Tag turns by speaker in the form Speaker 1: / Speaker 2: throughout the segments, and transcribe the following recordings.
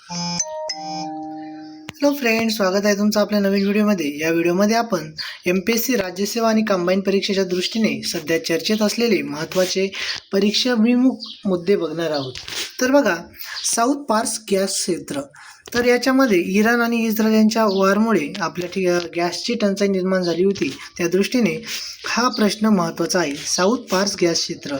Speaker 1: Hello friends, स्वागत आहे तुमचं आपल्या नवीन व्हिडिओमध्ये। या व्हिडिओमध्ये आपण MPSC राज्यसेवा आणि कंबाईन परीक्षेच्या दृष्टीने सध्या चर्चेत असलेले महत्त्वाचे परीक्षाभिमुख मुद्दे बघणार आहोत। तर बघा, साऊथ पार्स गॅस क्षेत्र, तर याच्यामध्ये इराण आणि इस्रायल यांच्या वारमुळे आपल्या गॅसची टंचाई निर्माण झाली होती। त्या दृष्टीने हा प्रश्न महत्त्वाचा आहे। साऊथ पार्स गॅस क्षेत्र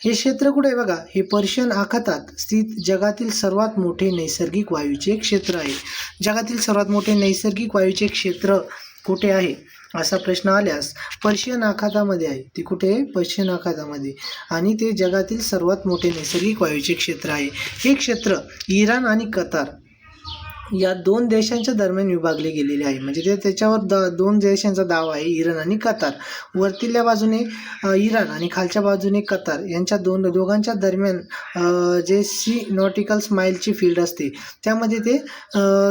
Speaker 1: हे क्षेत्र कुठे आहे बघा, हे पर्शियन आखातात स्थित जगातील सर्वात मोठे नैसर्गिक वायूचे क्षेत्र आहे। जगातील सर्वात मोठे नैसर्गिक वायूचे क्षेत्र कुठे आहे असा प्रश्न आल्यास पर्शियन आखातामध्ये आहे। ते कुठे आहे? पर्शियन आखातामध्ये, आणि ते जगातील सर्वात मोठे नैसर्गिक वायूचे क्षेत्र आहे। हे क्षेत्र इराण आणि कतार या दोन देशांच्या दरम्यान विभागले गेलेले आहे। म्हणजे त्याच्यावर दोन देशांचा दावा आहे, इराण आणि कतार। वरतील्या बाजूने इराण आणि खालच्या बाजूने कतार यांच्या दोघांच्या दरम्यान जे सी नॉटिकल माईलची फील्ड असते त्यामध्ये ते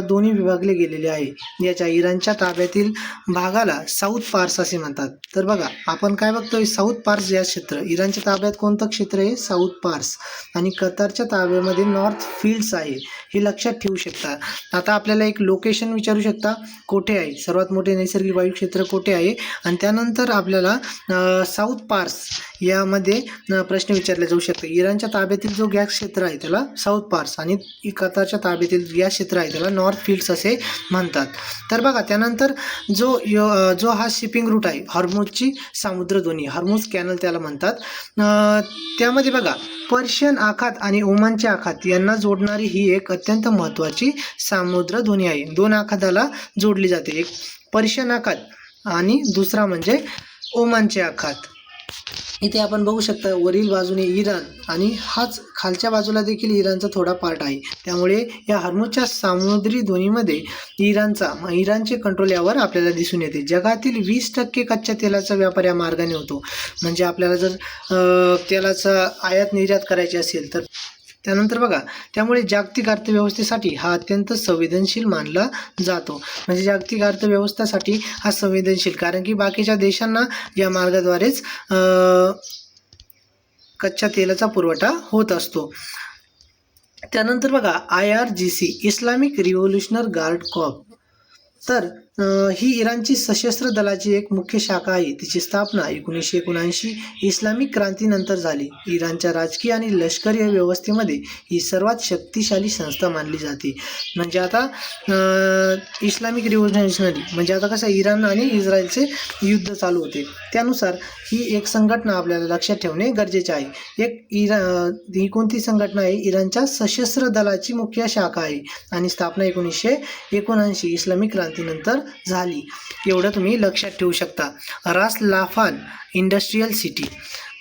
Speaker 1: दोन्ही विभागले गेलेले आहे। याच्या इराणच्या ताब्यातील भागाला साऊथ पार्स असे म्हणतात। तर बघा, आपण काय बघतोय, साऊथ पार्स या क्षेत्र, इराणच्या ताब्यात कोणतं क्षेत्र आहे? साऊथ पार्स, आणि कतारच्या ताब्यामध्ये नॉर्थ फील्ड्स आहे, हे लक्षात ठेवू शकता। आता आपल्याला एक लोकेशन विचारू शकता, कुठे आहे सर्वात मोठे नैसर्गिक वायू क्षेत्र, कुठे आहे, आणि त्यानंतर आपल्याला साऊथ पार्स यामध्ये प्रश्न विचारले जाऊ शकते। इराणच्या ताब्यातील जो गॅस क्षेत्र आहे त्याला साऊथ पार्स, आणि कतारच्या ताब्यातील गॅस क्षेत्र आहे त्याला नॉर्थ फील्ड्स असे म्हणतात। तर बघा, त्यानंतर जो हा शिपिंग रूट आहे, हॉर्मुझची सामुद्रधुनी, हॉर्मुझ कॅनल त्याला म्हणतात। त्यामध्ये बघा, पर्शियन आखात आणि ओमानचे आखात यांना जोडणारी ही एक अत्यंत महत्त्वाची सामुद्रधुनी आहे। दोन आखाताला जोडली जाते, एक पर्शियन आखात आणि दुसरा म्हणजे ओमानचे आखात। इथे आपण बघू शकता, वरील बाजूने इराण आणि हाच खालच्या बाजूला देखील इराणचा थोडा पार्ट आहे। त्यामुळे या हॉर्मुझच्या सामुद्री धुनीमध्ये इराणचे कंट्रोल यावर आपल्याला दिसून येते। जगातील 20% कच्च्या तेलाचा व्यापार या मार्गाने होतो। म्हणजे आपल्याला जर तेलाचा आयात निर्यात करायची असेल तर त्यानंतर बघा, त्यामुळे जागतिक अर्थव्यवस्थेसाठी हा अत्यंत संवेदनशील मानला जातो। म्हणजे जागतिक अर्थव्यवस्थेसाठी हा संवेदनशील, कारण की बाकीच्या देशांना या मार्गाद्वारेच कच्च्या तेलाचा पुरवठा होत असतो। त्यानंतर बघा, IRGC Islamic revolutionary guard Corp, तर ही इराणची सशस्त्र दलाची एक मुख्य शाखा आहे। तिची स्थापना 1979 इस्लामिक क्रांतीनंतर झाली। इराणच्या राजकीय आणि लष्करी व्यवस्थेमध्ये ही सर्वात शक्तिशाली संस्था मानली जाते। म्हणजे आता इस्लामिक रिव्होल्युशनरी म्हणजे आता कसं, इराण आणि इस्रायलचे युद्ध चालू होते, त्यानुसार ही एक संघटना आपल्याला लक्षात ठेवणे गरजेचे आहे। ही कोणती संघटना आहे? इराणच्या सशस्त्र दलाची मुख्य शाखा आहे, आणि स्थापना 1979 इस्लामिक क्रांतीनंतर झाली। एवढं तुम्ही लक्षात ठेवू शकता। रास लाफान इंडस्ट्रियल सिटी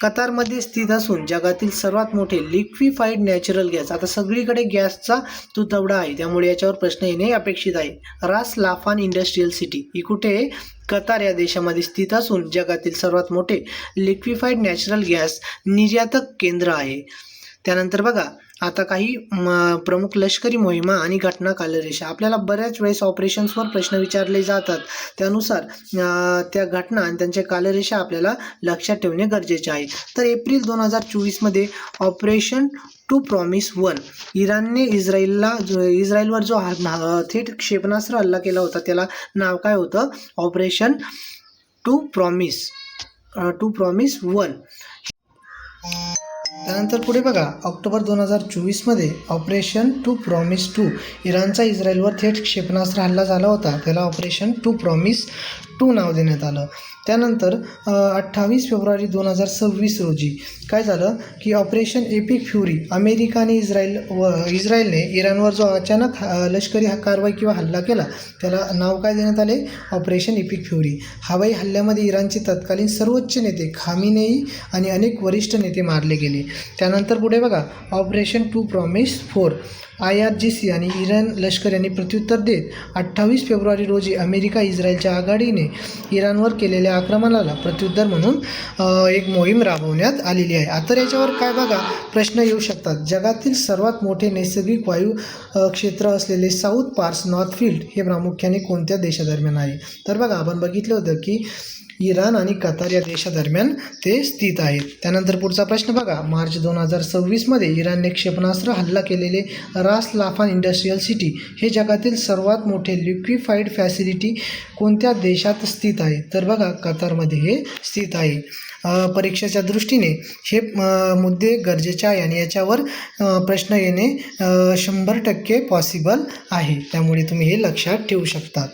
Speaker 1: कतारमध्ये स्थित असून जगातील सर्वात मोठे लिक्विफाईड नॅचरल गॅस, आता सगळीकडे गॅसचा तुटवडा आहे, त्यामुळे याच्यावर प्रश्न येणे अपेक्षित आहे। रास लाफान इंडस्ट्रियल सिटी ही कुठे आहे? कतार या देशामध्ये स्थित असून जगातील सर्वात मोठे लिक्विफाईड नॅचरल गॅस निर्यातक केंद्र आहे। त्यानंतर बघा, आता काही प्रमुख लष्करी मोहिमा आणि घटना कालरेषा, आपल्याला बऱ्याच वेळेस ऑपरेशन्सवर प्रश्न विचारले जातात, त्यानुसार त्या घटना आणि त्यांच्या कालरेषा आपल्याला लक्षात ठेवणे गरजेचे आहे। तर एप्रिल 2024 मध्ये ऑपरेशन टू प्रॉमिस 1, इराणने इस्रायलवर जो थेट क्षेपणास्त्र हल्ला केला होता त्याला नाव काय होतं? Operation true promise 1। त्यानंतर पुढे बघा, ऑक्टोबर 2024 मध्ये ऑपरेशन टू प्रॉमिस 2, इराणचा इस्रायलवर थेट क्षेपणास्त्र हल्ला झाला होता, त्याला ऑपरेशन टू प्रॉमिस 2 नाव देण्यात आलं। त्यानंतर 28 फेब्रुवारी 2026 रोजी काय झालं की ऑपरेशन एपिक फ्युरी, अमेरिका आणि इस्रायलने इराणवर जो अचानक लष्करी कारवाई किंवा हल्ला केला त्याला नाव काय देण्यात आले? Operation epic fury. हवाई हल्ल्यामध्ये इराणचे तत्कालीन सर्वोच्च नेते खामिनेई आणि अनेक वरिष्ठ नेते मारले गेले। त्यानंतर पुढे बघा, ऑपरेशन टू प्रॉमिस 4, IRGC आणि इराण लष्कर यांनी प्रत्युत्तर देत 28 फेब्रुवारी रोजी अमेरिका इस्रायलच्या आघाडीने इराणवर केलेल्या आक्रमणाला प्रत्युत्तर म्हणून एक मोहीम राबवण्यात आलेली आहे। आता याच्यावर काय बघा, प्रश्न येऊ शकतात। जगातील सर्वात मोठे नैसर्गिक वायू क्षेत्र असलेले साऊथ पार्स नॉर्थ फील्ड हे प्रामुख्याने कोणत्या देशादरम्यान आहे? तर बघा, आपण बघितलं होतं की इराण आणि कतार या देशादरम्यान ते स्थित आहेत. त्यानंतर पुढचा प्रश्न बघा. मार्च 2026मध्ये इराणने क्षेपणास्त्र हल्ला केलेले रास लाफान इंडस्ट्रियल सिटी हे जगातील सर्वात मोठे लिक्विफाईड फॅसिलिटी कोणत्या देशात स्थित आहे? तर बघा कतारमध्ये हे स्थित आहे. परीक्षेच्या दृष्टीने हे मुद्दे गरजेचे आहे आणि याच्यावर प्रश्न येणे 100% पॉसिबल आहे. त्यामुळे तुम्ही हे लक्षात ठेवू शकता.